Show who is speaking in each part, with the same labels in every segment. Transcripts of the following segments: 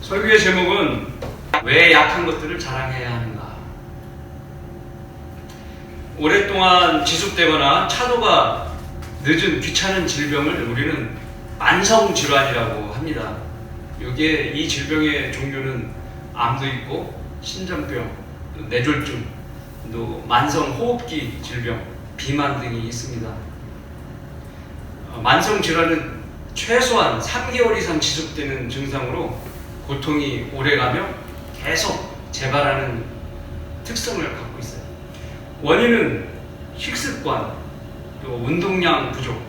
Speaker 1: 설교의 제목은 왜 약한 것들을 자랑해야 하는가. 오랫동안 지속되거나 차도가 늦은 귀찮은 질병을 우리는 만성질환이라고 합니다. 여기에 이 질병의 종류는 암도 있고 신장병, 뇌졸중, 또 만성호흡기 질병, 비만 등이 있습니다. 만성질환은 최소한 3개월 이상 지속되는 증상으로 고통이 오래가며 계속 재발하는 특성을 갖고 있어요. 원인은 식습관, 또 운동량 부족,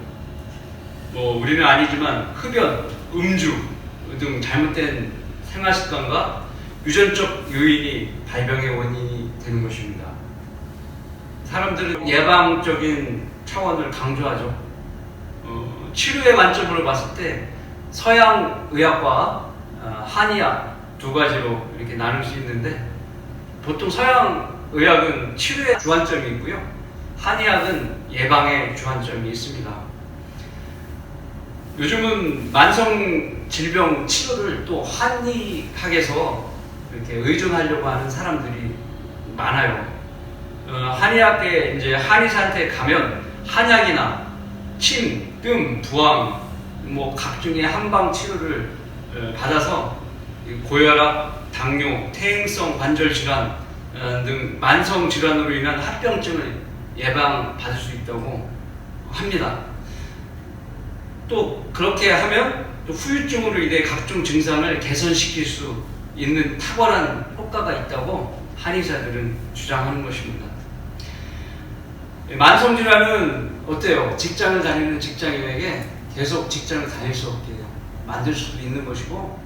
Speaker 1: 우리는 아니지만 흡연, 음주 등 잘못된 생활습관과 유전적 요인이 발병의 원인이 되는 것입니다. 사람들은 예방적인 차원을 강조하죠. 치료의 관점으로 봤을 때 서양 의학과 한의학 두 가지로 이렇게 나눌 수 있는데, 보통 서양 의학은 치료의 주안점이 있고요, 한의학은 예방의 주안점이 있습니다. 요즘은 만성 질병 치료를 또 한의학에서 이렇게 의존하려고 하는 사람들이 많아요. 한의학계 이제 한의사한테 가면 한약이나 침, 뜸, 부항, 각종의 한방 치료를 받아서 고혈압, 당뇨, 퇴행성 관절 질환 등 만성 질환으로 인한 합병증을 예방받을 수 있다고 합니다. 또 그렇게 하면 또 후유증으로 인해 각종 증상을 개선시킬 수 있는 탁월한 효과가 있다고 한의사들은 주장하는 것입니다. 만성 질환은 어때요? 직장을 다니는 직장인에게 계속 직장을 다닐 수 없게 만들 수도 있는 것이고,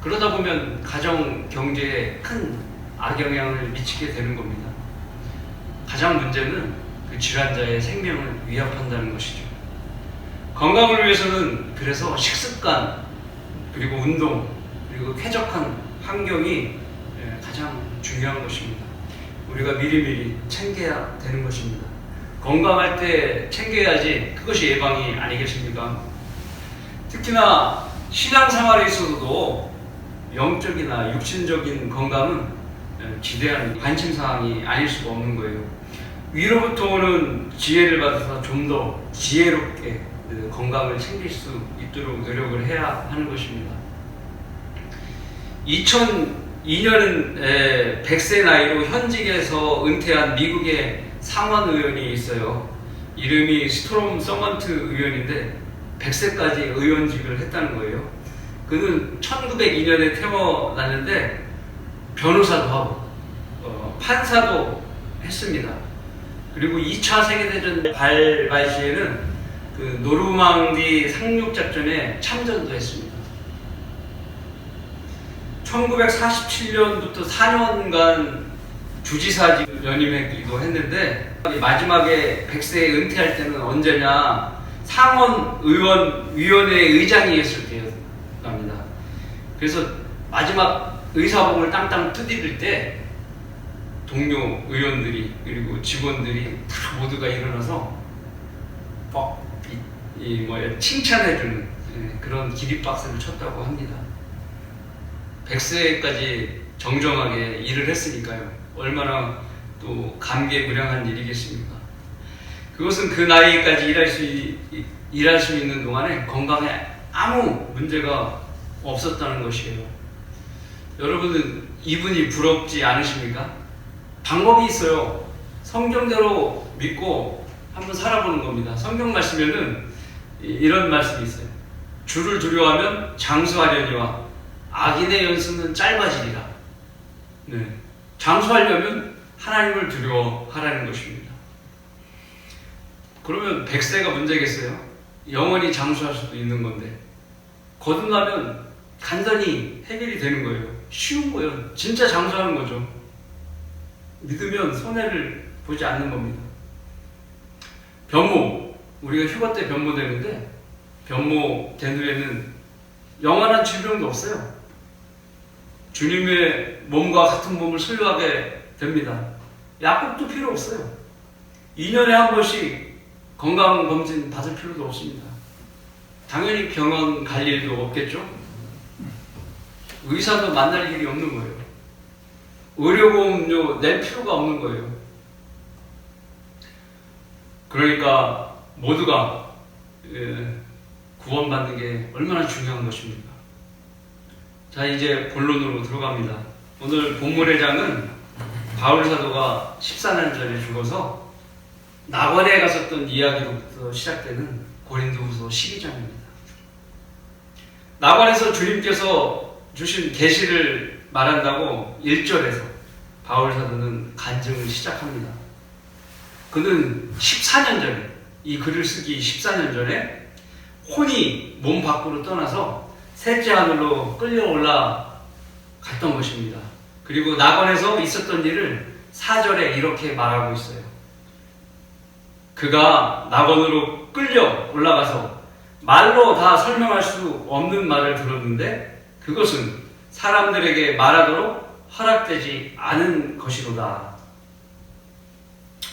Speaker 1: 그러다 보면 가정 경제에 큰 악영향을 미치게 되는 겁니다. 가장 문제는 그 질환자의 생명을 위협한다는 것이죠. 건강을 위해서는 그래서 식습관, 그리고 운동, 그리고 쾌적한 환경이 가장 중요한 것입니다. 우리가 미리미리 챙겨야 되는 것입니다. 건강할 때 챙겨야지 그것이 예방이 아니겠습니까? 특히나 신앙생활에 있어서도 영적이나 육신적인 건강은 기대한 관심사항이 아닐 수가 없는 거예요. 위로부터 오는 지혜를 받아서 좀 더 지혜롭게 건강을 챙길 수 있도록 노력을 해야 하는 것입니다. 2002년은 100세 나이로 현직에서 은퇴한 미국의 상원 의원이 있어요. 이름이 스트롬 서먼트 의원인데 100세까지 의원직을 했다는 거예요. 그는 1902년에 태어났는데 변호사도 하고 판사도 했습니다. 그리고 2차 세계대전 발발 시에는 그 노르망디 상륙작전에 참전도 했습니다. 1947년부터 4년간 주지사직 연임했기도 했는데, 마지막에 100세에 은퇴할 때는 언제냐, 상원의원위원회 의장이었을 때였답니다. 그래서 마지막 의사봉을 땅땅 두드릴 때 동료 의원들이 그리고 직원들이 다 모두가 일어나서 칭찬해주는 그런 기립박수를 쳤다고 합니다. 100세까지 정정하게 일을 했으니까요. 얼마나 또 감개무량한 일이겠습니까? 그것은 그 나이까지 일할 수 있는 동안에 건강에 아무 문제가 없었다는 것이에요. 여러분은 이분이 부럽지 않으십니까? 방법이 있어요. 성경대로 믿고 한번 살아보는 겁니다. 성경 말씀에는 이런 말씀이 있어요. 주를 두려워하면 장수하려니와 악인의 연수는 짧아지리라. 장수하려면 하나님을 두려워하라는 것입니다. 그러면 100세가 문제겠어요? 영원히 장수할 수도 있는 건데, 거듭나면 간단히 해결이 되는 거예요. 쉬운 거예요. 진짜 장수하는 거죠. 믿으면 손해를 보지 않는 겁니다. 변모, 우리가 휴가 때 변모되는데, 변모된 후에는 영원한 질병도 없어요. 주님의 몸과 같은 몸을 소유하게 됩니다. 약국도 필요 없어요. 2년에 한 번씩 건강검진 받을 필요도 없습니다. 당연히 병원 갈 일도 없겠죠. 의사도 만날 일이 없는 거예요. 의료보험료 낼 필요가 없는 거예요. 그러니까 모두가 구원받는 게 얼마나 중요한 것입니까? 자, 이제 본론으로 들어갑니다. 오늘 본문의 장은 바울 사도가 14년 전에 죽어서 낙원에 갔었던 이야기로부터 시작되는 고린도후서 12장입니다. 낙원에서 주님께서 주신 계시를 말한다고 1절에서 바울 사도는 간증을 시작합니다. 그는 14년 전에, 이 글을 쓰기 14년 전에 혼이 몸 밖으로 떠나서 셋째 하늘로 끌려 올라갔던 것입니다. 그리고 낙원에서 있었던 일을 4절에 이렇게 말하고 있어요. 그가 낙원으로 끌려 올라가서 말로 다 설명할 수 없는 말을 들었는데 그것은 사람들에게 말하도록 허락되지 않은 것이로다.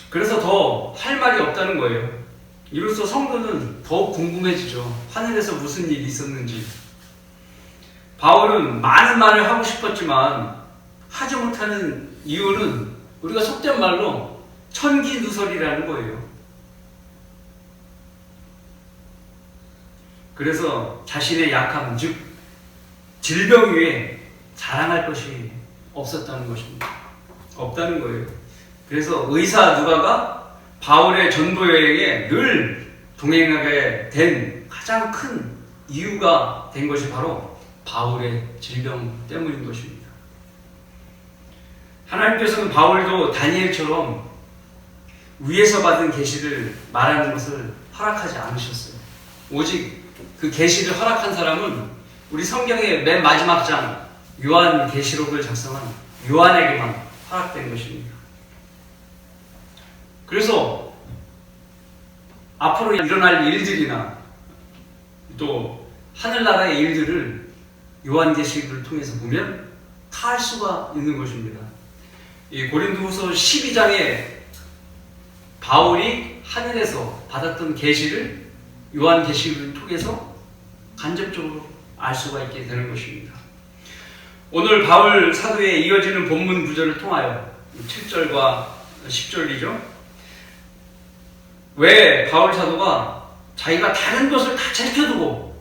Speaker 1: 그래서 더 할 말이 없다는 거예요. 이로써 성도는 더욱 궁금해지죠. 하늘에서 무슨 일이 있었는지. 바울은 많은 말을 하고 싶었지만 하지 못하는 이유는 우리가 속된 말로 천기누설이라는 거예요. 그래서 자신의 약함, 즉 질병 위에 자랑할 것이 없었다는 것입니다. 없다는 거예요. 그래서 의사 누가가 바울의 전도 여행에 늘 동행하게 된 가장 큰 이유가 된 것이 바로 바울의 질병 때문인 것입니다. 하나님께서는 바울도 다니엘처럼 위에서 받은 계시를 말하는 것을 허락하지 않으셨어요. 오직 그 계시를 허락한 사람은 우리 성경의 맨 마지막 장 요한계시록을 작성한 요한에게만 허락된 것입니다. 그래서 앞으로 일어날 일들이나 또 하늘나라의 일들을 요한계시록을 통해서 보면 다 알 수가 있는 것입니다. 이 고린도후서 12장에 바울이 하늘에서 받았던 계시를 요한계시록을 통해서 간접적으로 알 수가 있게 되는 것입니다. 오늘 바울 사도에 이어지는 본문 구절을 통하여 7절과 10절이죠. 왜 바울 사도가 자기가 다른 것을 다 제껴두고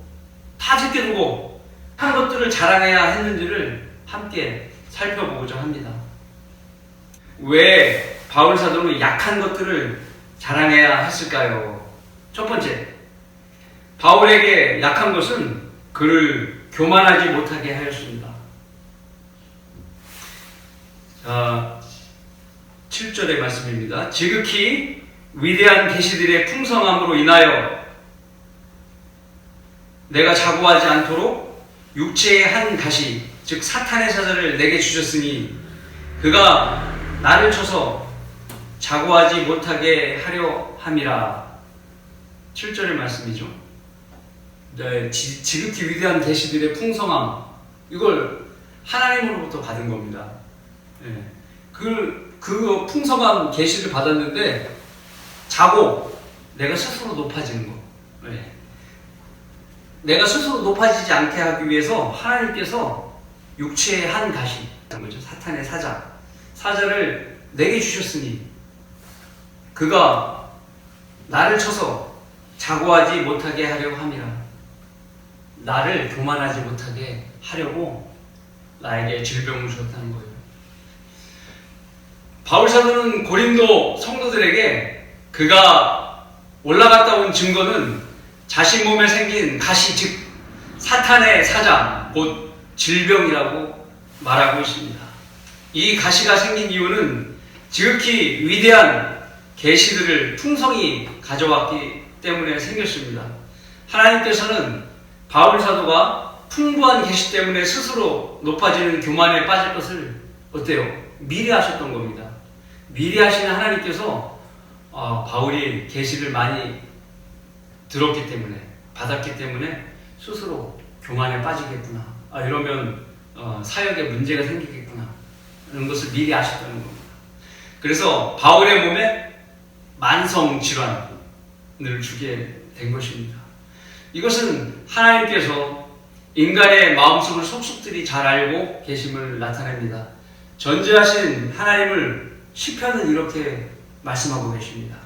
Speaker 1: 한 것들을 자랑해야 했는지를 함께 살펴보고자 합니다. 왜 바울 사도는 약한 것들을 자랑해야 했을까요? 첫 번째, 바울에게 약한 것은 그를 교만하지 못하게 하였습니다. 자, 7절의 말씀입니다. 지극히 위대한 계시들의 풍성함으로 인하여 내가 자고하지 않도록 육체의 한 가시, 즉 사탄의 사자를 내게 주셨으니 그가 나를 쳐서 자고하지 못하게 하려 함이라. 7절의 말씀이죠. 네, 지극히 위대한 계시들의 풍성함, 이걸 하나님으로부터 받은 겁니다. 네. 그 풍성한 계시를 받았는데 자고 내가 스스로 높아지는 거. 네. 내가 스스로 높아지지 않게 하기 위해서 하나님께서 육체의 한 가시, 거죠. 사탄의 사자를 내게 주셨으니 그가 나를 쳐서 자고하지 못하게 하려고 함이라. 나를 교만하지 못하게 하려고 나에게 질병을 주었다는 거예요. 바울 사도는 고린도 성도들에게 그가 올라갔다 온 증거는 자신 몸에 생긴 가시, 즉 사탄의 사자, 곧 질병이라고 말하고 있습니다. 이 가시가 생긴 이유는 지극히 위대한 계시들을 풍성히 가져왔기 때문에 생겼습니다. 하나님께서는 바울 사도가 풍부한 계시 때문에 스스로 높아지는 교만에 빠질 것을 어때요? 미리 하셨던 겁니다. 미리 하시는 하나님께서 바울이 계시를 많이 들었기 때문에, 받았기 때문에 스스로 교만에 빠지겠구나, 이러면 사역에 문제가 생기겠구나, 이런 것을 미리 아셨다는 겁니다. 그래서 바울의 몸에 만성질환을 주게 된 것입니다. 이것은 하나님께서 인간의 마음속을 속속들이 잘 알고 계심을 나타냅니다. 전지하신 하나님을 시편은 이렇게 말씀하고 계십니다.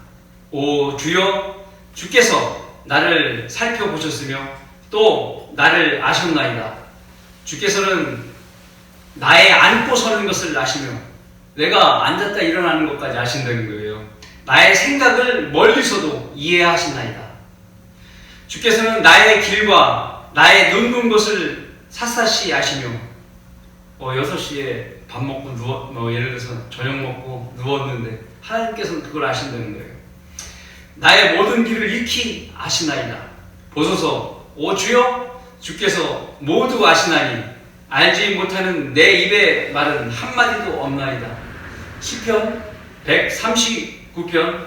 Speaker 1: 오 주여, 주께서 나를 살펴보셨으며 또 나를 아셨나이다. 주께서는 나의 앉고 서는 것을 아시며 내가 앉았다 일어나는 것까지 아신다는 거예요. 나의 생각을 멀리서도 이해하시나이다. 주께서는 나의 길과 나의 눕는 것을 샅샅이 아시며 6시에 밥 먹고 예를 들어서 저녁 먹고 누웠는데 하나님께서는 그걸 아신다는 거예요. 나의 모든 길을 익히 아시나이다. 보소서, 오 주여, 주께서 모두 아시나니 알지 못하는 내 입의 말은 한마디도 없나이다. 시편 139편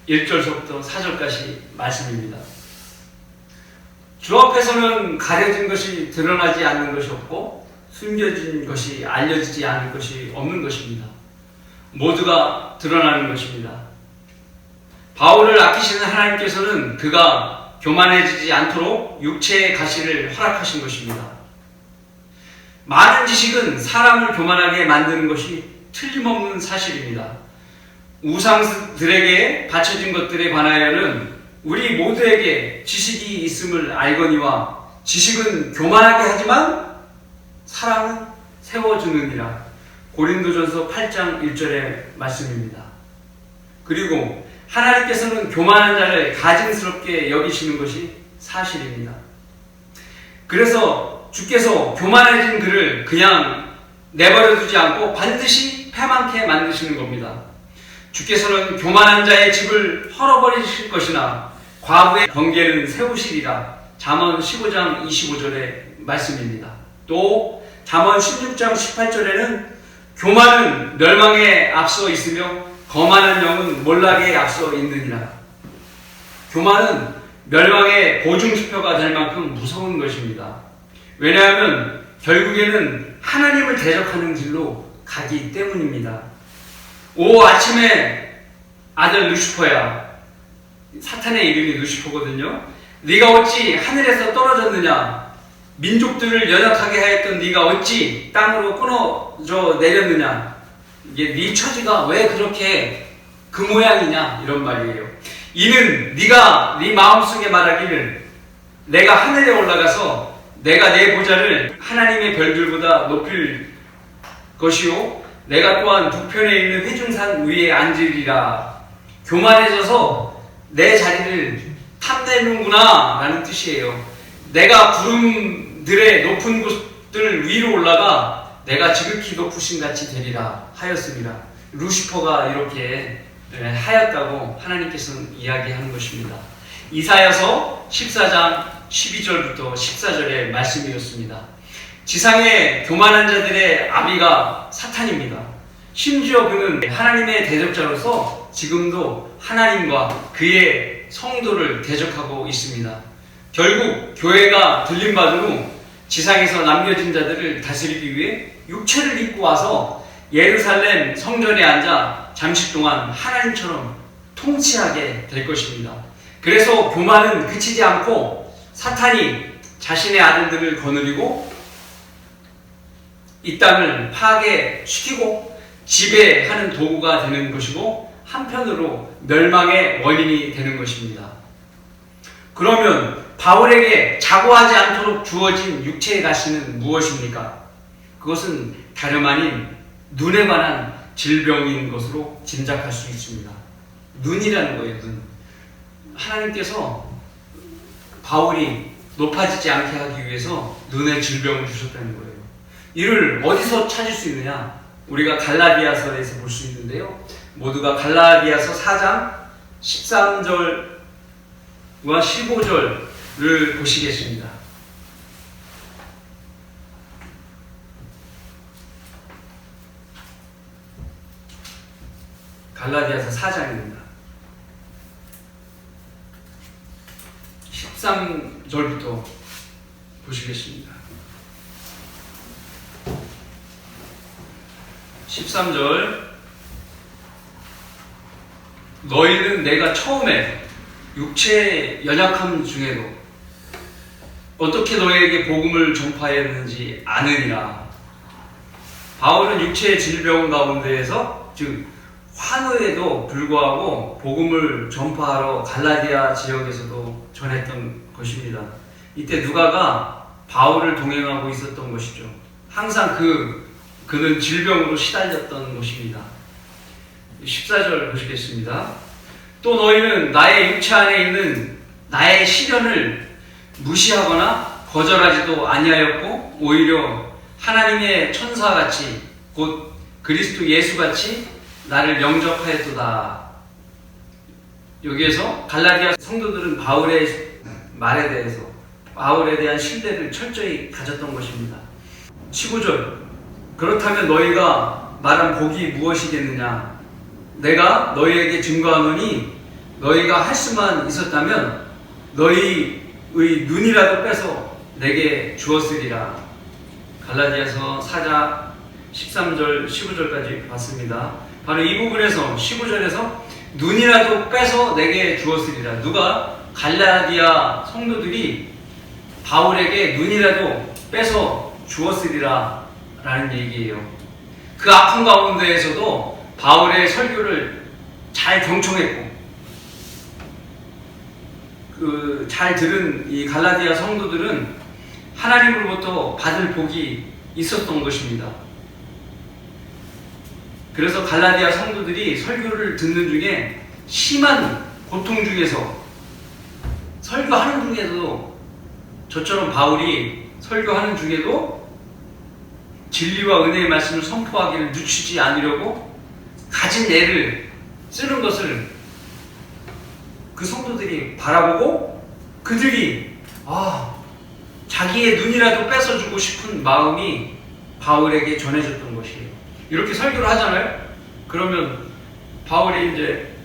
Speaker 1: 1절서부터 4절까지 말씀입니다. 주 앞에서는 가려진 것이 드러나지 않는 것이 없고 숨겨진 것이 알려지지 않을 것이 없는 것입니다. 모두가 드러나는 것입니다. 바울을 아끼시는 하나님께서는 그가 교만해지지 않도록 육체의 가시를 허락하신 것입니다. 많은 지식은 사람을 교만하게 만드는 것이 틀림없는 사실입니다. 우상들에게 바쳐진 것들에 관하여는 우리 모두에게 지식이 있음을 알거니와 지식은 교만하게 하지만 사랑은 세워주느니라. 고린도전서 8장 1절의 말씀입니다. 그리고 하나님께서는 교만한 자를 가증스럽게 여기시는 것이 사실입니다. 그래서 주께서 교만해진 그를 그냥 내버려두지 않고 반드시 패망케 만드시는 겁니다. 주께서는 교만한 자의 집을 헐어버리실 것이나 과부의 경계는 세우시리라. 잠언 15장 25절의 말씀입니다. 또 잠언 16장 18절에는 교만은 멸망에 앞서 있으며 거만한 영은 몰락에 앞서 있느니라. 교만은 멸망의 보증지표가 될 만큼 무서운 것입니다. 왜냐하면 결국에는 하나님을 대적하는 길로 가기 때문입니다. 오 아침에 아들 루시퍼야, 사탄의 이름이 루시퍼거든요. 네가 어찌 하늘에서 떨어졌느냐? 민족들을 연약하게 하였던 네가 어찌 땅으로 끊어져 내렸느냐? 이게 네 처지가 왜 그렇게 그 모양이냐? 이런 말이에요. 이는 네가 네 마음속에 말하기를 내가 하늘에 올라가서 내가 내 보좌를 하나님의 별들보다 높일 것이요 내가 또한 북편에 있는 회중산 위에 앉으리라. 교만해져서 내 자리를 탐내는구나 라는 뜻이에요. 내가 구름들의 높은 곳들 위로 올라가 내가 지극히 높으신 같이 되리라 하였습니다. 루시퍼가 이렇게 하였다고 하나님께서는 이야기하는 것입니다. 이사야서 14장 12절부터 14절의 말씀이었습니다. 지상의 교만한 자들의 아비가 사탄입니다. 심지어 그는 하나님의 대적자로서 지금도 하나님과 그의 성도를 대적하고 있습니다. 결국 교회가 들림받은 후 지상에서 남겨진 자들을 다스리기 위해 육체를 입고 와서 예루살렘 성전에 앉아 잠시 동안 하나님처럼 통치하게 될 것입니다. 그래서 교만은 그치지 않고 사탄이 자신의 아들들을 거느리고 이 땅을 파괴시키고 지배하는 도구가 되는 것이고 한편으로 멸망의 원인이 되는 것입니다. 그러면 바울에게 자고하지 않도록 주어진 육체의 가시는 무엇입니까? 그것은 다름 아닌 눈에 관한 질병인 것으로 짐작할 수 있습니다. 눈이라는 거예요. 눈. 하나님께서 바울이 높아지지 않게 하기 위해서 눈에 질병을 주셨다는 거예요. 이를 어디서 찾을 수 있느냐? 우리가 갈라디아서에서 볼 수 있는데요. 모두가 갈라디아서 4장 13절과 15절을 보시겠습니다. 갈라디아서 4장입니다. 13절부터 보시겠습니다. 13절 너희는 내가 처음에 육체의 연약함 중에도 어떻게 너희에게 복음을 전파했는지 아느니라. 바울은 육체의 질병 가운데에서 즉 환우에도 불구하고 복음을 전파하러 갈라디아 지역에서도 전했던 것입니다. 이때 누가가 바울을 동행하고 있었던 것이죠. 항상 그는 질병으로 시달렸던 것입니다. 14절 보시겠습니다. 또 너희는 나의 육체 안에 있는 나의 시련을 무시하거나 거절하지도 아니하였고 오히려 하나님의 천사같이 곧 그리스도 예수같이 나를 영접하였도다. 여기에서 갈라디아 성도들은 바울의 말에 대해서 바울에 대한 신뢰를 철저히 가졌던 것입니다. 15절 그렇다면 너희가 말한 복이 무엇이겠느냐. 내가 너희에게 증거하노니 너희가 할 수만 있었다면 너희의 눈이라도 빼서 내게 주었으리라. 갈라디아서 4장 13절 15절까지 봤습니다. 바로 이 부분에서 15절에서 눈이라도 빼서 내게 주었으리라. 누가 갈라디아 성도들이 바울에게 눈이라도 빼서 주었으리라 라는 얘기예요. 그 아픈 가운데에서도 바울의 설교를 잘 경청했고 잘 들은 이 갈라디아 성도들은 하나님으로부터 받을 복이 있었던 것입니다. 그래서 갈라디아 성도들이 설교를 듣는 중에 심한 고통 중에서 설교하는 중에도 저처럼 바울이 설교하는 중에도 진리와 은혜의 말씀을 선포하기를 늦추지 않으려고 가진 애를 쓰는 것을 그 성도들이 바라보고 그들이 자기의 눈이라도 뺏어주고 싶은 마음이 바울에게 전해졌던 것이에요. 이렇게 설교를 하잖아요. 그러면 바울이 이제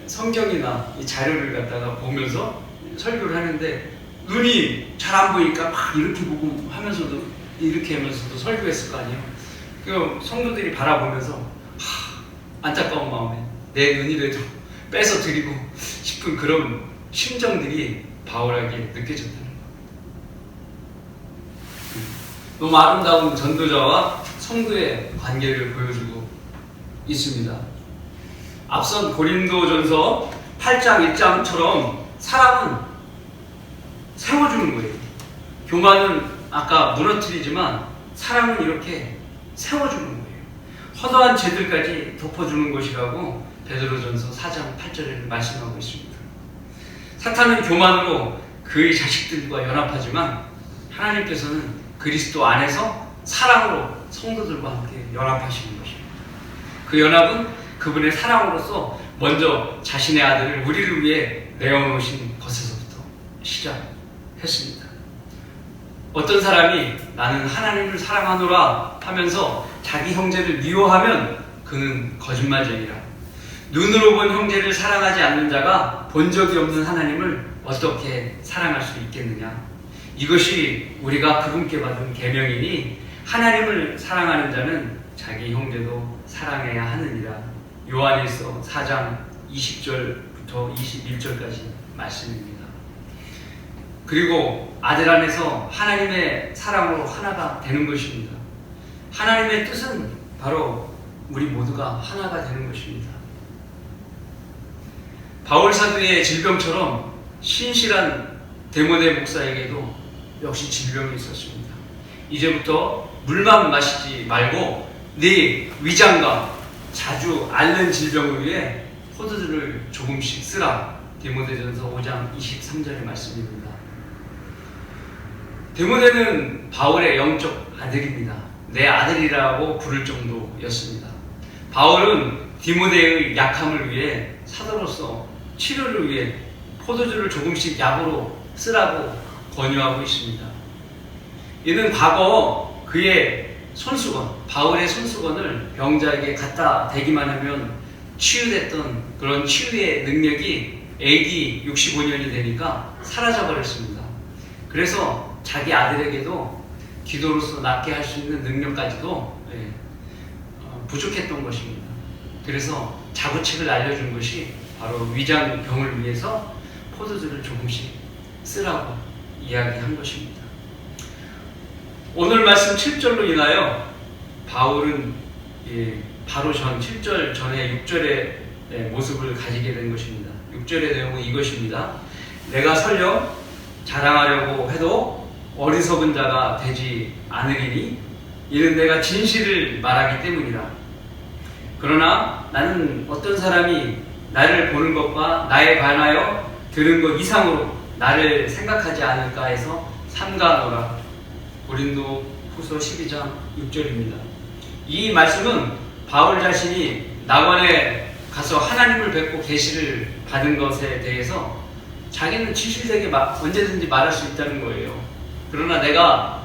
Speaker 1: 성경이나 이 자료를 갖다가 보면서 설교를 하는데 눈이 잘 안 보이니까 막 이렇게 보고 하면서도 이렇게 하면서도 설교했을 거 아니에요. 그 성도들이 바라보면서 안타까운 마음에 내 눈이라도 뺏어 드리고 싶은 그런 심정들이 바울에게 느껴졌다는 거예요. 너무 아름다운 전도자와 성도의 관계를 보여주고 있습니다. 앞선 고린도전서 8장 1장처럼 사랑은 세워주는 거예요. 교만은 아까 무너뜨리지만 사랑은 이렇게 세워주는 거예요. 허다한 죄들까지 덮어주는 것이라고 베드로전서 4장 8절에 말씀하고 있습니다. 사탄은 교만으로 그의 자식들과 연합하지만 하나님께서는 그리스도 안에서 사랑으로 성도들과 함께 연합하시는 것입니다. 그 연합은 그분의 사랑으로서 먼저 자신의 아들을 우리를 위해 내어놓으신 것에서부터 시작했습니다. 어떤 사람이 나는 하나님을 사랑하노라 하면서 자기 형제를 미워하면 그는 거짓말쟁이라. 눈으로 본 형제를 사랑하지 않는 자가 본 적이 없는 하나님을 어떻게 사랑할 수 있겠느냐. 이것이 우리가 그분께 받은 계명이니 하나님을 사랑하는 자는 자기 형제도 사랑해야 하느니라. 요한일서 4장 20절부터 21절까지 말씀입니다. 그리고 아들 안에서 하나님의 사랑으로 하나가 되는 것입니다. 하나님의 뜻은 바로 우리 모두가 하나가 되는 것입니다. 바울 사도의 질병처럼 신실한 데모데 목사에게도 역시 질병이 있었습니다. 이제부터 물만 마시지 말고 네 위장과 자주 앓는 질병을 위해 포도주를 조금씩 쓰라. 데모데전서 5장 23절의 말씀입니다. 데모데는 바울의 영적 아들입니다. 내 아들이라고 부를 정도였습니다. 바울은 디모데의 약함을 위해 사도로서 치료를 위해 포도주를 조금씩 약으로 쓰라고 권유하고 있습니다. 이는 과거 그의 손수건, 바울의 손수건을 병자에게 갖다 대기만 하면 치유됐던 그런 치유의 능력이 AD 65년이 되니까 사라져버렸습니다. 그래서 자기 아들에게도 기도로서 낫게 할 수 있는 능력까지도 부족했던 것입니다. 그래서 자구책을 알려준 것이 바로 위장병을 위해서 포도주를 조금씩 쓰라고 이야기한 것입니다. 오늘 말씀 7절로 인하여 바울은 바로 전 7절 전에 6절의 모습을 가지게 된 것입니다. 6절의 내용은 이것입니다. 내가 설령 자랑하려고 해도 어리석은 자가 되지 않으리니 이는 내가 진실을 말하기 때문이라. 그러나 나는 어떤 사람이 나를 보는 것과 나에 관하여 들은 것 이상으로 나를 생각하지 않을까 해서 삼가노라. 고린도 후서 12장 6절입니다. 이 말씀은 바울 자신이 낙원에 가서 하나님을 뵙고 계시를 받은 것에 대해서 자기는 진실되게 언제든지 말할 수 있다는 거예요. 그러나 내가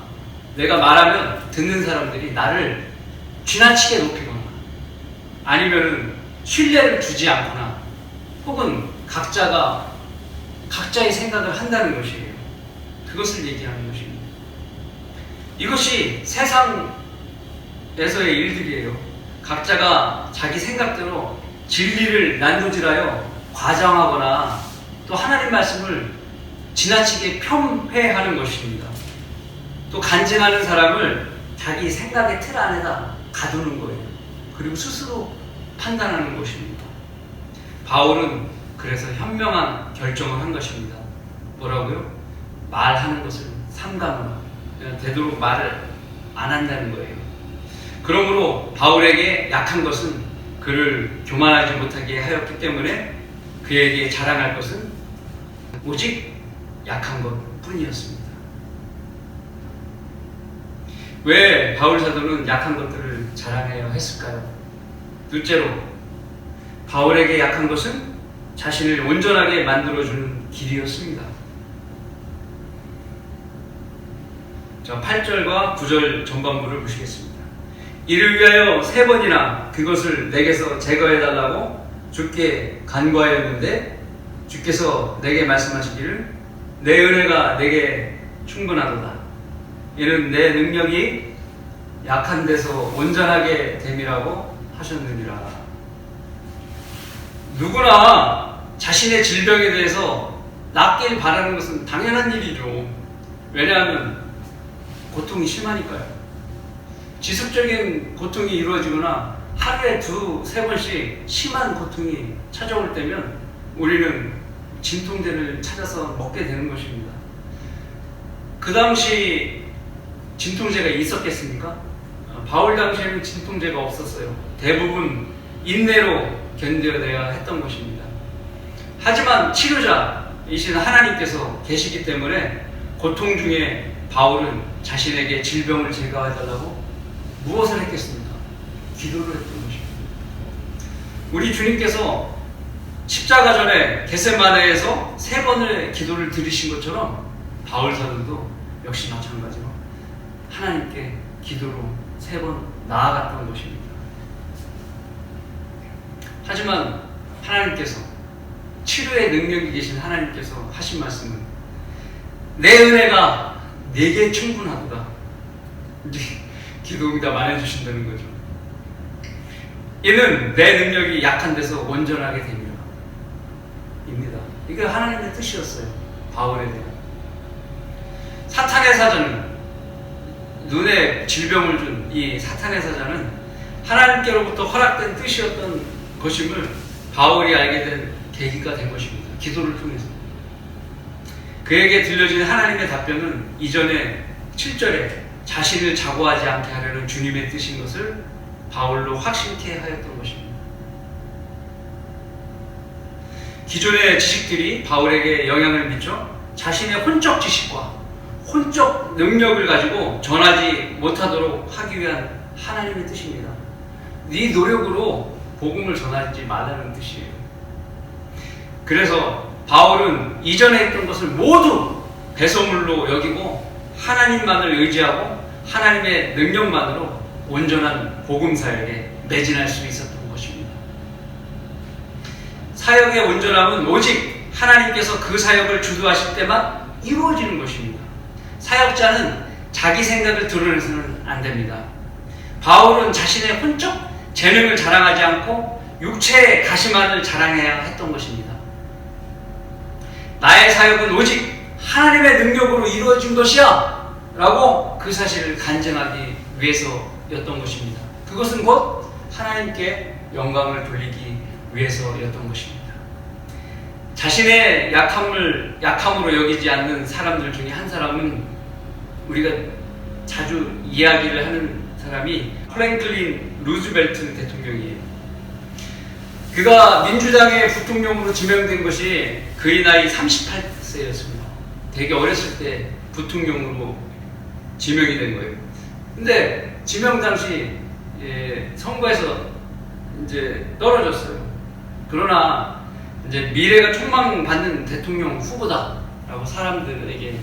Speaker 1: 말하면 듣는 사람들이 나를 지나치게 높이거나 아니면은 신뢰를 주지 않거나 혹은 각자가 각자의 생각을 한다는 것이에요. 그것을 얘기하는 것입니다. 이것이 세상에서의 일들이에요. 각자가 자기 생각대로 진리를 난도질하여 과장하거나 또 하나님 말씀을 지나치게 폄훼하는 것입니다. 또 간증하는 사람을 자기 생각의 틀 안에다 가두는 거예요. 그리고 스스로 판단하는 것입니다. 바울은 그래서 현명한 결정을 한 것입니다. 뭐라고요? 말하는 것을 삼가노라. 되도록 말을 안 한다는 거예요. 그러므로 바울에게 약한 것은 그를 교만하지 못하게 하였기 때문에 그에게 자랑할 것은 오직 약한 것 뿐이었습니다. 왜 바울 사도는 약한 것들을 자랑해야 했을까요? 둘째로, 바울에게 약한 것은 자신을 온전하게 만들어주는 길이었습니다. 자, 8절과 9절 전반부를 보시겠습니다. 이를 위하여 3번이나 그것을 내게서 제거해달라고 주께 간구하였는데 주께서 내게 말씀하시기를 내 은혜가 내게 충분하도다. 이는 내 능력이 약한 데서 온전하게 됨이라고 하셨느니라. 누구나 자신의 질병에 대해서 낫길 바라는 것은 당연한 일이죠. 왜냐하면 고통이 심하니까요. 지속적인 고통이 이루어지거나 하루에 2-3번씩 심한 고통이 찾아올 때면 우리는 진통제를 찾아서 먹게 되는 것입니다. 그 당시 진통제가 있었겠습니까? 바울 당시에는 진통제가 없었어요. 대부분 인내로 견뎌내야 했던 것입니다. 하지만 치료자이신 하나님께서 계시기 때문에 고통 중에 바울은 자신에게 질병을 제거해달라고 무엇을 했겠습니까? 기도를 했던 것입니다. 우리 주님께서 십자가 전에 겟세마네에서 3번의 기도를 드리신 것처럼 바울 사도도 역시 마찬가지로 하나님께 기도로 3번 나아갔던 것입니다. 하지만 하나님께서, 치료의 능력이 계신 하나님께서 하신 말씀은 내 은혜가 내게 충분하도다. 기도 응답 안 해주신다는 거죠. 이는 내 능력이 약한 데서 온전하게 됩니다. 입니다. 이게 하나님의 뜻이었어요. 바울에 대한. 사탄의 사자는, 눈에 질병을 준 이 사탄의 사자는 하나님께로부터 허락된 뜻이었던 것임을 바울이 알게 된 계기가 된 것입니다. 기도를 통해서. 그에게 들려진 하나님의 답변은 이전에 7절에 자신을 자고하지 않게 하려는 주님의 뜻인 것을 바울로 확신케 하였던 것입니다. 기존의 지식들이 바울에게 영향을 미쳐 자신의 혼적 지식과 혼적 능력을 가지고 전하지 못하도록 하기 위한 하나님의 뜻입니다. 네 노력으로 복음을 전하지 말라는 뜻이에요. 그래서 바울은 이전에 했던 것을 모두 배설물로 여기고 하나님만을 의지하고 하나님의 능력만으로 온전한 복음 사역에 매진할 수 있었던 것입니다. 사역의 온전함은 오직 하나님께서 그 사역을 주도하실 때만 이루어지는 것입니다. 사역자는 자기 생각을 드러내서는 안 됩니다. 바울은 자신의 혼적 재능을 자랑하지 않고 육체의 가시만을 자랑해야 했던 것입니다. 나의 사역은 오직 하나님의 능력으로 이루어진 것이야 라고 그 사실을 간증하기 위해서였던 것입니다. 그것은 곧 하나님께 영광을 돌리기 위해서였던 것입니다. 자신의 약함으로 여기지 않는 사람들 중에 한 사람은 우리가 자주 이야기를 하는 사람이 프랭클린 루즈벨트 대통령이에요. 그가 민주당의 부통령으로 지명된 것이 그의 나이 38세였습니다. 되게 어렸을 때 부통령으로 지명이 된 거예요. 근데 지명 당시 선거에서 이제 떨어졌어요. 그러나 이제 미래가 촉망받는 대통령 후보다라고 사람들에게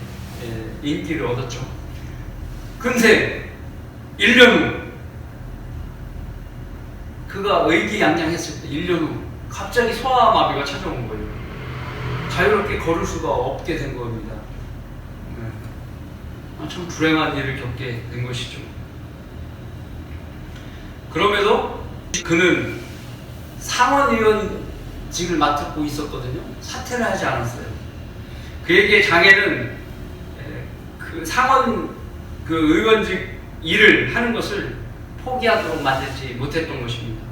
Speaker 1: 인기를 얻었죠. 근데 1년 후 그가 의기양양했을 때 1년 후 갑자기 소아마비가 찾아온 거예요. 자유롭게 걸을 수가 없게 된 겁니다. 참 불행한 일을 겪게 된 것이죠. 그럼에도 그는 상원의원직을 맡고 있었거든요. 사퇴를 하지 않았어요. 그에게 장애는 그 상원 의원직 일을 하는 것을 포기하도록 만들지 못했던 것입니다.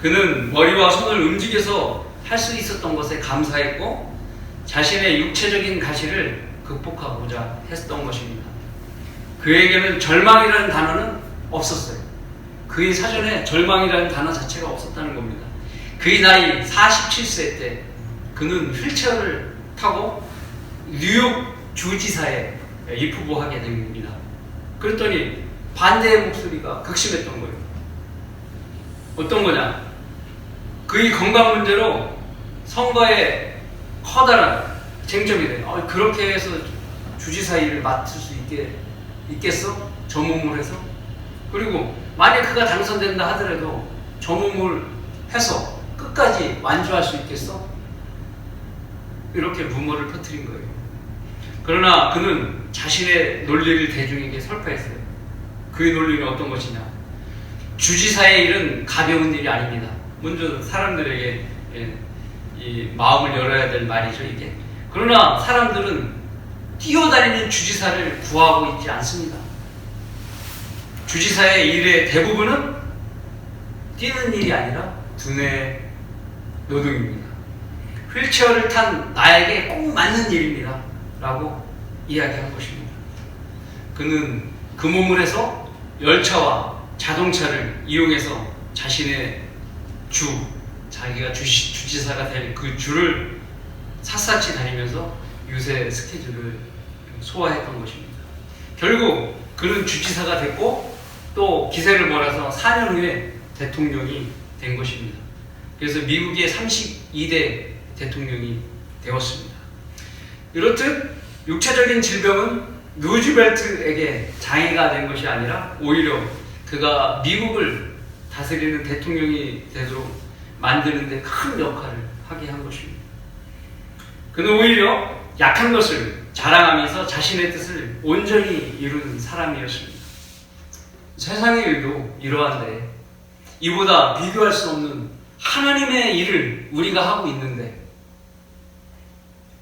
Speaker 1: 그는 머리와 손을 움직여서 할 수 있었던 것에 감사했고 자신의 육체적인 가시를 극복하고자 했던 것입니다. 그에게는 절망이라는 단어는 없었어요. 그의 사전에 절망이라는 단어 자체가 없었다는 겁니다. 그의 나이 47세 때 그는 휠체어를 타고 뉴욕 주지사에 입후보하게 된 겁니다. 그랬더니 반대의 목소리가 극심했던 거예요. 어떤 거냐? 그의 건강 문제로 선거에 커다란 쟁점이 돼요. 그렇게 해서 주지사 일을 맡을 수 있겠어? 저 몸을 해서? 그리고 만약 그가 당선된다 하더라도 저 몸을 해서 끝까지 완주할 수 있겠어? 이렇게 루머를 퍼뜨린 거예요. 그러나 그는 자신의 논리를 대중에게 설파했어요. 그의 논리는 어떤 것이냐? 주지사의 일은 가벼운 일이 아닙니다. 먼저 사람들에게 이 마음을 열어야 될 말이죠, 이게. 그러나 사람들은 뛰어다니는 주지사를 구하고 있지 않습니다. 주지사의 일의 대부분은 뛰는 일이 아니라 두뇌 노동입니다. 휠체어를 탄 나에게 꼭 맞는 일입니다 라고 이야기한 것입니다. 그는 그 몸을 해서 열차와 자동차를 이용해서 자신의 자기가 주지사가 될 그 주를 샅샅이 다니면서 유세 스케줄을 소화했던 것입니다. 결국 그는 주지사가 됐고 또 기세를 몰아서 4년 후에 대통령이 된 것입니다. 그래서 미국의 32대 대통령이 되었습니다. 이렇듯 육체적인 질병은 루즈벨트에게 장애가 된 것이 아니라 오히려 그가 미국을 다스리는 대통령이 되도록 만드는 데 큰 역할을 하게 한 것입니다. 그는 오히려 약한 것을 자랑하면서 자신의 뜻을 온전히 이루는 사람이었습니다. 세상의 일도 이러한데 이보다 비교할 수 없는 하나님의 일을 우리가 하고 있는데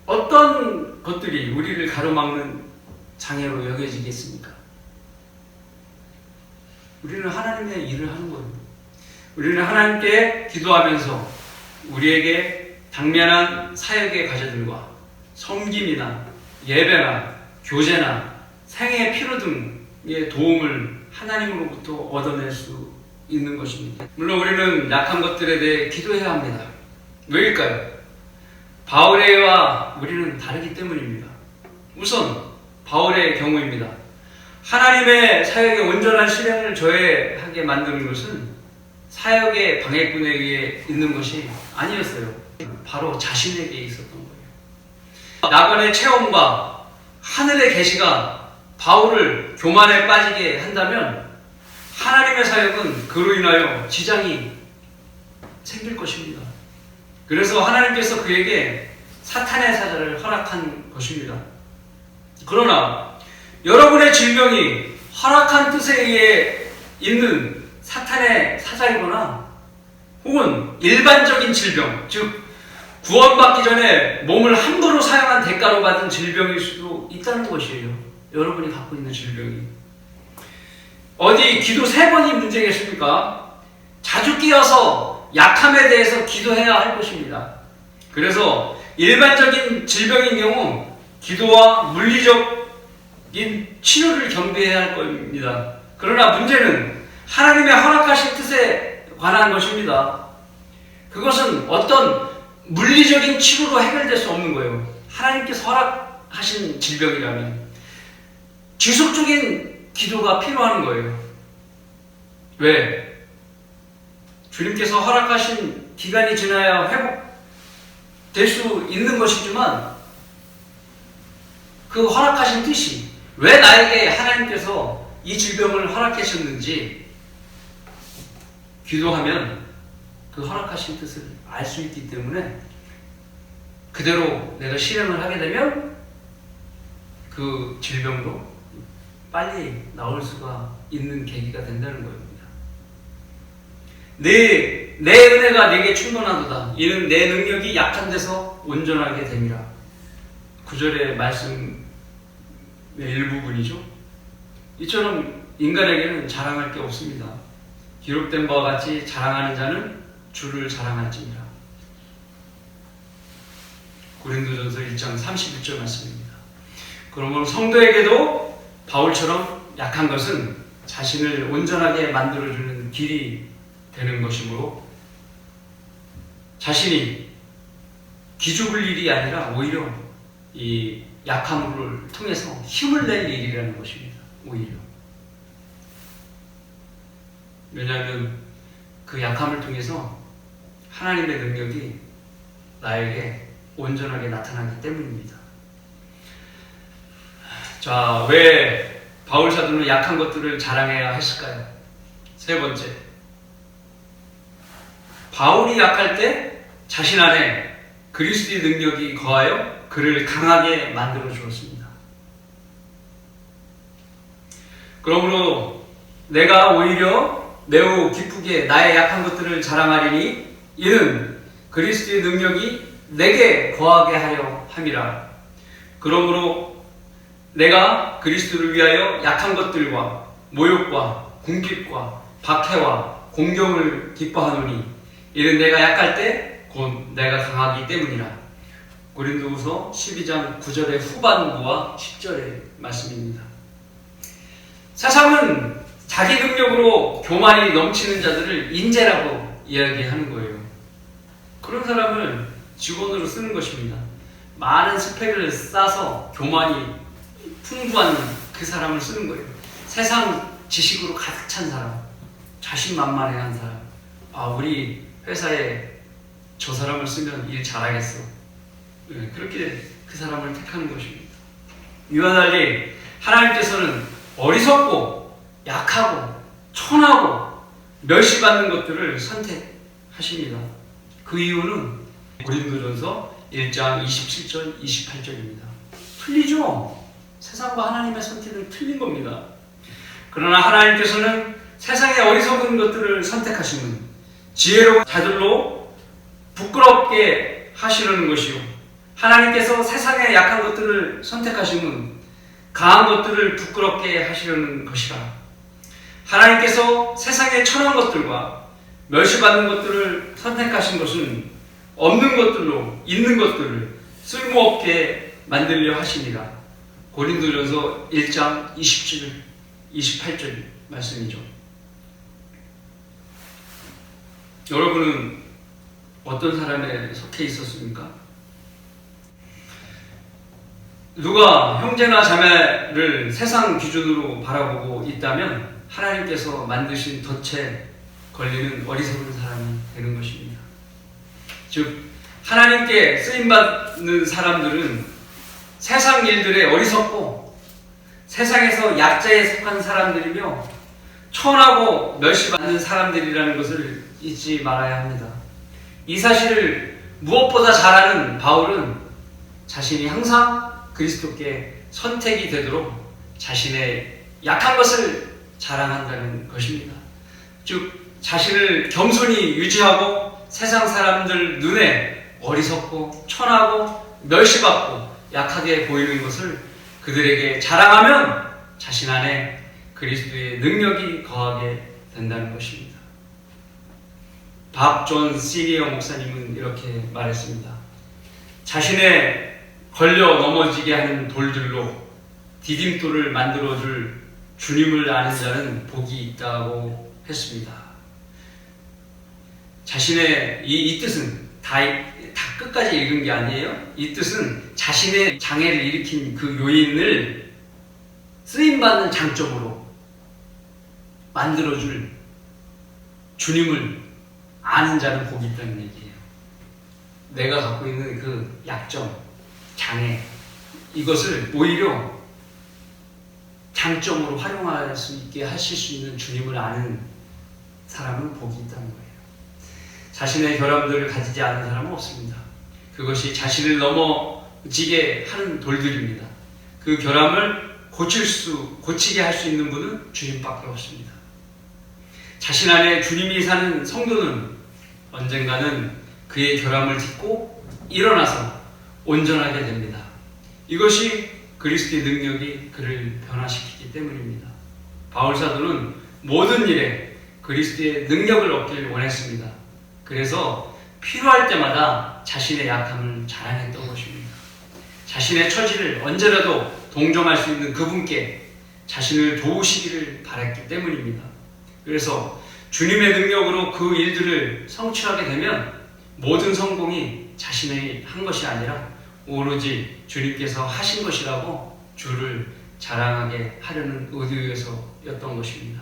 Speaker 1: 어떤 것들이 우리를 가로막는 장애로 여겨지겠습니까? 우리는 하나님의 일을 하는 거예요. 우리는 하나님께 기도하면서 우리에게 당면한 사역의 과제들과 섬김이나 예배나 교제나 생애 필요 등의 도움을 하나님으로부터 얻어낼 수 있는 것입니다. 물론 우리는 약한 것들에 대해 기도해야 합니다. 왜일까요? 바울의와 우리는 다르기 때문입니다. 우선 바울의 경우입니다. 하나님의 사역의 온전한 실행을 저해하게 만드는 것은 사역의 방해꾼에 의해 있는 것이 아니었어요. 바로 자신에게 있었던 거예요. 낙원의 체험과 하늘의 계시가 바울을 교만에 빠지게 한다면 하나님의 사역은 그로 인하여 지장이 생길 것입니다. 그래서 하나님께서 그에게 사탄의 사자를 허락한 것입니다. 그러나 여러분의 질병이 허락한 뜻에 의해 있는 사탄의 사자이거나 혹은 일반적인 질병, 즉 구원받기 전에 몸을 함부로 사용한 대가로 받은 질병일 수도 있다는 것이에요. 여러분이 갖고 있는 질병이. 어디 기도 3번이 문제겠습니까? 자주 끼어서 약함에 대해서 기도해야 할 것입니다. 그래서 일반적인 질병인 경우 기도와 물리적인 치료를 경배해야 할 겁니다. 그러나 문제는 하나님의 허락하신 뜻에 관한 것입니다. 그것은 어떤 물리적인 치료로 해결될 수 없는 거예요. 하나님께서 허락하신 질병이라면 지속적인 기도가 필요한 거예요. 왜? 주님께서 허락하신 기간이 지나야 회복될 수 있는 것이지만 그 허락하신 뜻이 왜 나에게 하나님께서 이 질병을 허락하셨는지 기도하면 그 허락하신 뜻을 알 수 있기 때문에 그대로 내가 실행을 하게 되면 그 질병도 빨리 나올 수가 있는 계기가 된다는 겁니다. 내 은혜가 내게 충만하도다. 이는 내 능력이 약한 데서 온전하게 됨이라. 9절의 말씀의 일부분이죠. 이처럼 인간에게는 자랑할 게 없습니다. 기록된 바와 같이 자랑하는 자는 주를 자랑할지니라. 고린도전서 1장 31절 말씀입니다. 그러므로 성도에게도 바울처럼 약한 것은 자신을 온전하게 만들어주는 길이 되는 것이므로 자신이 기죽을 일이 아니라 오히려 이 약함을 통해서 힘을 낼 일이라는 것입니다. 오히려. 왜냐하면 그 약함을 통해서 하나님의 능력이 나에게 온전하게 나타나기 때문입니다. 자, 왜 바울 사도는 약한 것들을 자랑해야 했을까요? 3번째, 바울이 약할 때 자신 안에 그리스도의 능력이 거하여 그를 강하게 만들어 주었습니다. 그러므로 내가 오히려 매우 기쁘게 나의 약한 것들을 자랑하리니 이는 그리스도의 능력이 내게 거하게 하려 함이라. 그러므로 내가 그리스도를 위하여 약한 것들과 모욕과 궁핍과 박해와 공경을 기뻐하노니 이는 내가 약할 때 곧 내가 강하기 때문이라. 고린도후서 12장 9절의 후반부와 10절의 말씀입니다. 세상은 자기 능력으로 교만이 넘치는 자들을 인재라고 이야기하는 거예요. 그런 사람을 직원으로 쓰는 것입니다. 많은 스펙을 쌓아서 교만이 풍부한 그 사람을 쓰는 거예요. 세상 지식으로 가득 찬 사람, 자신만만해한 사람. 아, 우리 회사에 저 사람을 쓰면 일 잘하겠어. 네, 그렇게 그 사람을 택하는 것입니다. 이와 달리 하나님께서는 어리석고 약하고 천하고 멸시받는 것들을 선택하십니다. 그 이유는 고린도전서 1장 27절 28절입니다. 틀리죠? 세상과 하나님의 선택은 틀린 겁니다. 그러나 하나님께서는 세상의 어리석은 것들을 선택하시는 지혜로운 자들로 부끄럽게 하시려는 것이요, 하나님께서 세상의 약한 것들을 선택하시면 강한 것들을 부끄럽게 하시려는 것이라. 하나님께서 세상의 천한 것들과 멸시받는 것들을 선택하신 것은 없는 것들로 있는 것들을 쓸모없게 만들려 하십니다. 고린도전서 1장 27, 28절 말씀이죠. 여러분은 어떤 사람에 속해 있었습니까? 누가 형제나 자매를 세상 기준으로 바라보고 있다면 하나님께서 만드신 덫에 걸리는 어리석은 사람이 되는 것입니다. 즉, 하나님께 쓰임받는 사람들은 세상 일들에 어리석고 세상에서 약자에 속한 사람들이며 천하고 멸시받는 사람들이라는 것을 잊지 말아야 합니다. 이 사실을 무엇보다 잘 아는 바울은 자신이 항상 그리스도께 선택이 되도록 자신의 약한 것을 자랑한다는 것입니다. 즉, 자신을 겸손히 유지하고 세상 사람들 눈에 어리석고 천하고 멸시받고 약하게 보이는 것을 그들에게 자랑하면 자신 안에 그리스도의 능력이 거하게 된다는 것입니다. 박존 시니어 목사님은 이렇게 말했습니다. 자신의 걸려 넘어지게 하는 돌들로 디딤돌을 만들어줄 주님을 아는 자는 복이 있다고 했습니다. 자신의 이 뜻은 다 끝까지 읽은 게 아니에요. 이 뜻은 자신의 장애를 일으킨 그 요인을 쓰임받는 장점으로 만들어줄 주님을 아는 자는 복이 있다는 얘기예요. 내가 갖고 있는 그 약점, 장애, 이것을 오히려 장점으로 활용할 수 있게 하실 수 있는 주님을 아는 사람은 복이 있다는 거예요. 자신의 결함들을 가지지 않은 사람은 없습니다. 그것이 자신을 넘어지게 하는 돌들입니다. 그 결함을 고치게 할 수 있는 분은 주님밖에 없습니다. 자신 안에 주님이 사는 성도는 언젠가는 그의 결함을 딛고 일어나서 온전하게 됩니다. 이것이 그리스도의 능력이 그를 변화시키기 때문입니다. 바울사도는 모든 일에 그리스도의 능력을 얻기를 원했습니다. 그래서 필요할 때마다 자신의 약함을 자랑했던 것입니다. 자신의 처지를 언제라도 동정할 수 있는 그분께 자신을 도우시기를 바랐기 때문입니다. 그래서 주님의 능력으로 그 일들을 성취하게 되면 모든 성공이 자신의 한 것이 아니라 오로지 주님께서 하신 것이라고 주를 자랑하게 하려는 의도에서였던 것입니다.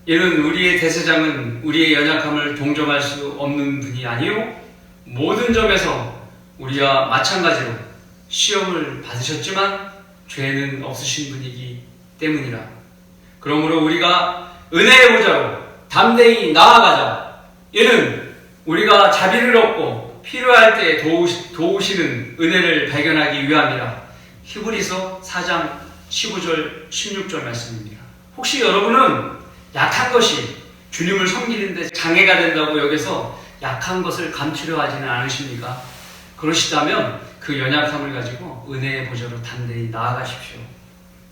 Speaker 1: 이는 우리의 대제장은 우리의 연약함을 동정할 수 없는 분이 아니요 모든 점에서 우리와 마찬가지로 시험을 받으셨지만 죄는 없으신 분이기 때문이라. 그러므로 우리가 은혜의 보좌로 담대히 나아가자. 이는 우리가 자비를 얻고 필요할 때 도우시는 은혜를 발견하기 위함이라. 히브리서 4장 15절 16절 말씀입니다. 혹시 여러분은 약한 것이 주님을 섬기는데 장애가 된다고 여기서 약한 것을 감추려 하지는 않으십니까? 그러시다면 그 연약함을 가지고 은혜의 보좌로 담대히 나아가십시오.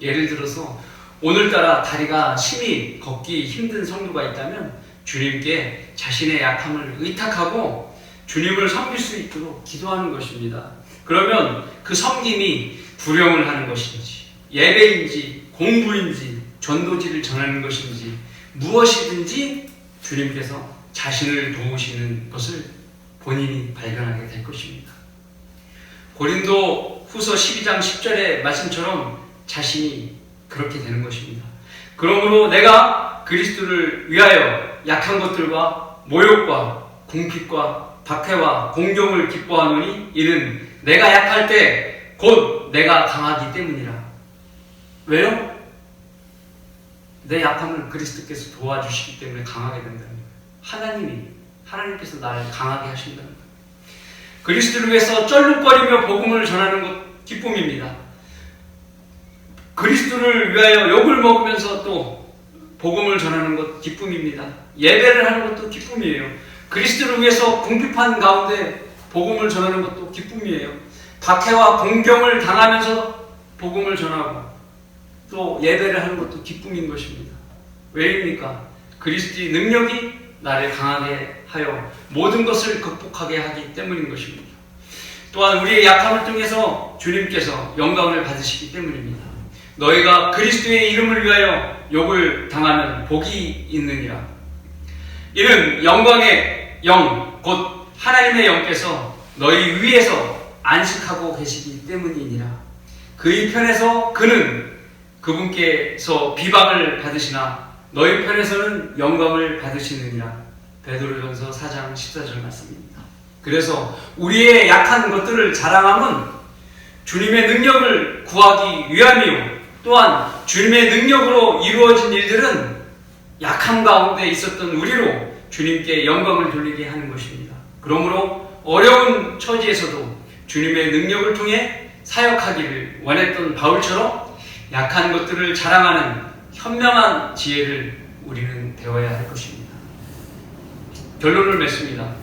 Speaker 1: 예를 들어서 오늘따라 다리가 심히 걷기 힘든 성도가 있다면 주님께 자신의 약함을 의탁하고 주님을 섬길 수 있도록 기도하는 것입니다. 그러면 그 섬김이 구령을 하는 것인지 예배인지 공부인지 전도지를 전하는 것인지 무엇이든지 주님께서 자신을 도우시는 것을 본인이 발견하게 될 것입니다. 고린도 후서 12장 10절의 말씀처럼 자신이 그렇게 되는 것입니다. 그러므로 내가 그리스도를 위하여 약한 것들과 모욕과 궁핍과 박해와 공경을 기뻐하노니 이는 내가 약할 때 곧 내가 강하기 때문이라. 왜요? 내 약함을 그리스도께서 도와주시기 때문에 강하게 된다는 거예요. 하나님께서 나를 강하게 하신다는 거예요. 그리스도를 위해서 쩔룩거리며 복음을 전하는 것 기쁨입니다. 그리스도를 위하여 욕을 먹으면서 또 복음을 전하는 것 기쁨입니다. 예배를 하는 것도 기쁨이에요. 그리스도를 위해서 궁핍한 가운데 복음을 전하는 것도 기쁨이에요. 박해와 공경을 당하면서 복음을 전하고 또 예배를 하는 것도 기쁨인 것입니다. 왜입니까? 그리스도의 능력이 나를 강하게 하여 모든 것을 극복하게 하기 때문인 것입니다. 또한 우리의 약함을 통해서 주님께서 영광을 받으시기 때문입니다. 너희가 그리스도의 이름을 위하여 욕을 당하면 복이 있느니라. 이는 영광의 영, 곧 하나님의 영께서 너희 위에서 안식하고 계시기 때문이니라. 그의 편에서 그는 그분께서 비방을 받으시나 너희 편에서는 영광을 받으시느니라. 베드로전서 4장 14절 말씀입니다. 그래서 우리의 약한 것들을 자랑함은 주님의 능력을 구하기 위함이요 또한 주님의 능력으로 이루어진 일들은 약함 가운데 있었던 우리로 주님께 영광을 돌리게 하는 것입니다. 그러므로 어려운 처지에서도 주님의 능력을 통해 사역하기를 원했던 바울처럼 약한 것들을 자랑하는 현명한 지혜를 우리는 배워야 할 것입니다. 결론을 맺습니다.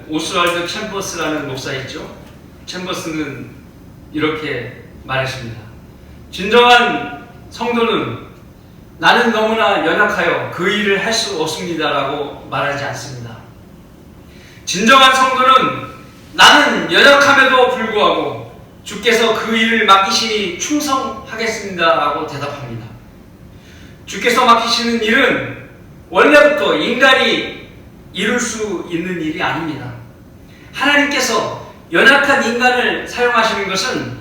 Speaker 1: 오스왈드 챔버스라는 목사 있죠. 챔버스는 이렇게 말했습니다. 진정한 성도는 나는 너무나 연약하여 그 일을 할 수 없습니다라고 말하지 않습니다. 진정한 성도는 나는 연약함에도 불구하고 주께서 그 일을 맡기시니 충성하겠습니다라고 대답합니다. 주께서 맡기시는 일은 원래부터 인간이 이룰 수 있는 일이 아닙니다. 하나님께서 연약한 인간을 사용하시는 것은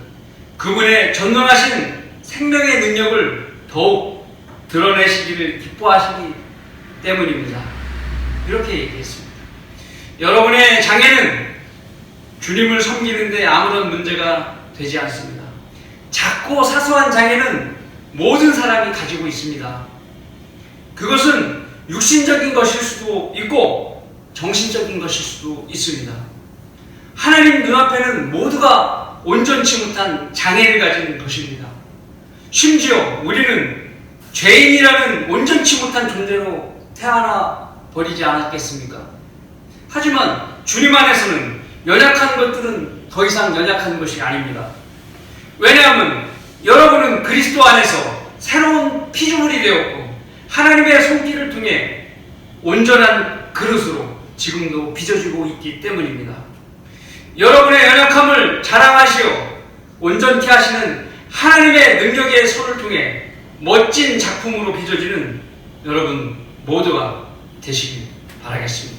Speaker 1: 그분의 전능하신 생명의 능력을 더욱 드러내시기를 기뻐하시기 때문입니다. 이렇게 얘기했습니다. 여러분의 장애는 주님을 섬기는데 아무런 문제가 되지 않습니다. 작고 사소한 장애는 모든 사람이 가지고 있습니다. 그것은 육신적인 것일 수도 있고 정신적인 것일 수도 있습니다. 하나님 눈앞에는 모두가 온전치 못한 장애를 가진 것입니다. 심지어 우리는 죄인이라는 온전치 못한 존재로 태어나 버리지 않았겠습니까? 하지만 주님 안에서는 연약한 것들은 더 이상 연약한 것이 아닙니다. 왜냐하면 여러분은 그리스도 안에서 새로운 피조물이 되었고 하나님의 손길을 통해 온전한 그릇으로 지금도 빚어지고 있기 때문입니다. 여러분의 연약함을 자랑하시어 온전케 하시는 하나님의 능력의 손을 통해 멋진 작품으로 빚어지는 여러분 모두가 되시길 바라겠습니다.